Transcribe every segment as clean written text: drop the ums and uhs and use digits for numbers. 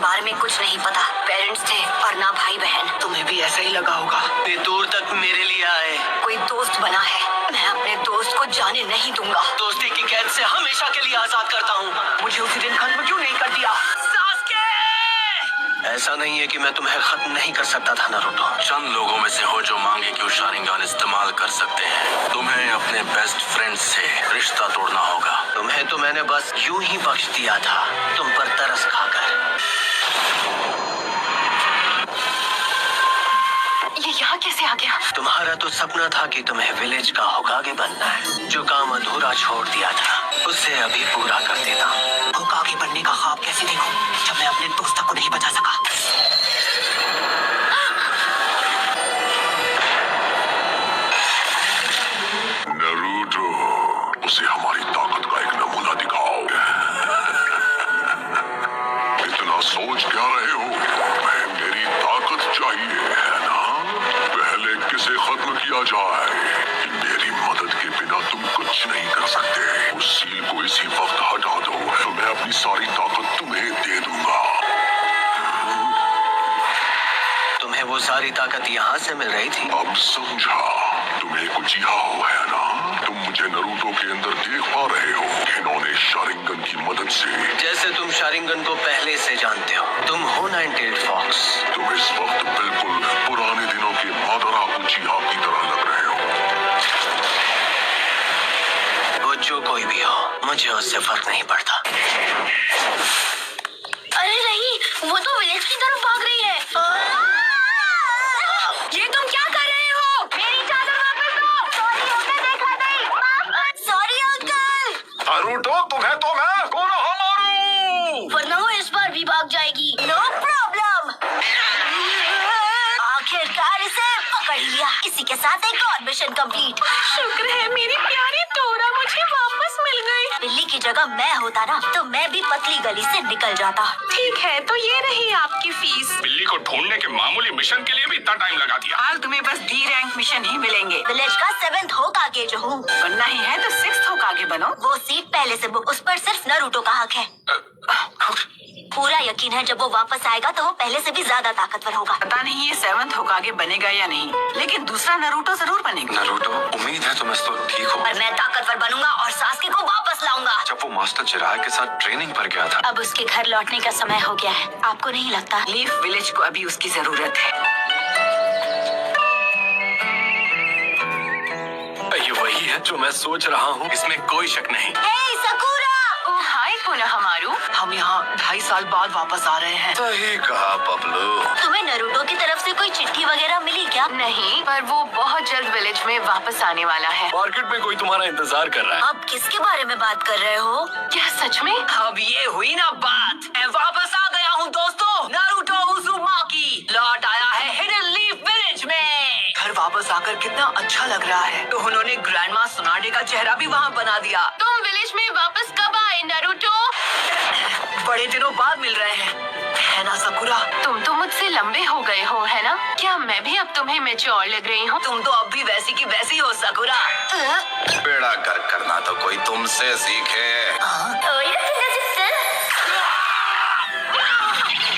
बारे में कुछ नहीं पता। पेरेंट्स थे और ना भाई बहन। तुम्हें भी ऐसा ही लगा होगा। ये दूर तक मेरे लिए आए। कोई दोस्त बना है, मैं अपने दोस्त को जाने नहीं दूंगा। दोस्ती की कैद से हमेशा के लिए आजाद करता हूँ। मुझे उसी दिन खत्म क्यों नहीं कर दिया? ऐसा नहीं है कि मैं तुम्हें खत्म नहीं कर सकता था नारुतो। चंद लोगों में से हो जो मांगे कि वो शारिंगान इस्तेमाल कर सकते हैं। तुम्हें अपने बेस्ट फ्रेंड से रिश्ता तोड़ना होगा। तुम्हें तो मैंने बस यूं ही बख्श दिया था, तुम पर तरस खाकर। ये यहाँ कैसे आ गया? तुम्हारा तो सपना था कि तुम्हें विलेज का होकागे बनना है। जो काम अधूरा छोड़ दिया था उसे अभी पूरा कर देता हूँ। होकागे बनने का ख्वाब कैसे देखूं जब मैं अपने दोस्त को नहीं बचा सका? नारुतो, उसे हमारी ताकत का एक नमूना दिखाओ। इतना सोच क्या रहे हो? मैं मेरी ताकत चाहिए है ना? पहले किसे खत्म किया जाए? मेरी मदद के बिना तुम कुछ नहीं कर सकते। उस सील को इसी वक्त हटा दो तो मैं अपनी सारी ताकत तुम्हें दे दूंगा। तुम्हें वो सारी ताकत यहाँ से मिल रही थी? अब समझा। तुम्हें कुछ यहाँ है ना? तुम मुझे नारुतो के अंदर देख पा रहे हो। इन्होंने शारिंगन की मदद से। जैसे तुम शारिंगन को पहले से जानते हो, तुम हो 98 फॉक्स। तुम इस वक्त बिल्कुल पुराने दिनों के मादरा उचिहा की तरह लग रहे हो। वो जो कोई भी हो, मुझे उससे फर्क नहीं पड़ता। अरे नहीं, वो तो विलेज की तरफ भाग रही है। ये तुम क्या कर रहे हो? मेरी चादर वापस दो। सॉरी अंकल, देखा नहीं। Sorry uncle. नारुतो, तुम्हें तो मैं कोनोहा मारू। वरना वो इस बार भी भाग जाएगी। No problem. आखिरकार इसे पकड़ लिया। इसी के साथ एक और मिशन कंप्लीट। शुक्र है मेरी प्यारी टोरा मुझे वापस मिल गई। बिल्ली की जगह मैं होता ना तो मैं भी पतली गली से निकल जाता। ठीक है, तो ये रही आपकी फीस। बिल्ली को ढूंढने के मामूली मिशन के लिए भी इतना टाइम लगा दिया। हाल तुम्हें बस डी रैंक मिशन ही मिलेंगे। विलेज का 7th होकागे जो हूँ। बनना ही है तो 6th होकागे बनो। वो सीट पहले से बुक, उस पर सिर्फ नारुतो का हक है। पूरा यकीन है जब वो वापस आएगा तो वो पहले से भी ज्यादा ताकतवर होगा। पता नहीं ये 7th होकागे बनेगा या नहीं, लेकिन दूसरा नारुतो जरूर बनेगा। नारुतो, उम्मीद है तुम इस तो ठीक हो। और मैं ताकतवर बनूंगा और सासके को वापस लाऊंगा। जब वो मास्टर चिराग के साथ ट्रेनिंग पर गया था। अब उसके घर लौटने का समय हो गया है। आपको नहीं लगता? लीफ विलेज को अभी उसकी जरूरत है। ये वही है जो मैं सोच रहा हूँ, इसमें कोई शक नहीं। हे सकुरा! ओह हाय कोनोहामारू। हम यहाँ 2.5 साल बाद वापस आ रहे हैं। सही कहा बबलू। तुम्हें नारुतो की तरफ से कोई चिट्ठी वगैरह मिली क्या? नहीं, पर वो बहुत जल्द विलेज में वापस आने वाला है। मार्केट में कोई तुम्हारा इंतजार कर रहा है। आप किसके बारे में बात कर रहे हो? क्या सच में? अब ये हुई ना बात। मैं वापस आ गया हूँ दोस्तों। नारुतो उज़ुमाकी लौट आया है हिडन लीफ विलेज में। घर वापस आकर कितना अच्छा लग रहा है। तो उन्होंने ग्रैंडमा सोनाडे का चेहरा भी वहाँ बना दिया। तुम विलेज में वापस कब आए नारुतो? बड़े दिनों बाद मिल रहे हैं, है ना सकुरा? तुम तो मुझसे लंबे हो गए हो, है ना? क्या मैं भी अब तुम्हें मैच्योर लग रही हूँ? तुम तो अब भी वैसी की वैसी हो सकुरा। बेड़ा गर्क करना तो कोई तुमसे सीखे।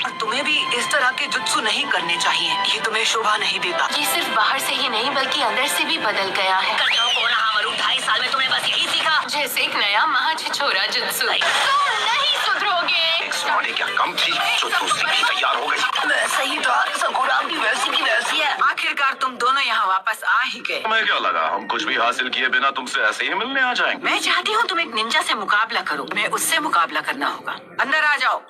और तुम्हें भी इस तरह के जुत्सु नहीं करने चाहिए। ये तुम्हें शोभा नहीं देता। ये सिर्फ बाहर से ही नहीं बल्कि अंदर से भी बदल गया है। 2.5 साल में तुमने बस यही सीखा। जैसे एक नया महाछिछोरा जुत्सु। तुम नहीं सुधरोगे। एक सोनाडे क्या कम थी जो दूसरी भी तैयार हो गई। वैसे ही था, सकुरा भी वैसी की वैसी है। आखिरकार तुम दोनों यहाँ वापस आ ही गए। तुम्हें क्या लगा हम कुछ भी हासिल किए बिना तुमसे ऐसे ही मिलने आ जाएंगे? मैं चाहती हूँ तुम एक निंजा से मुकाबला करो। मैं उससे मुकाबला करना होगा। अंदर आ जाओ।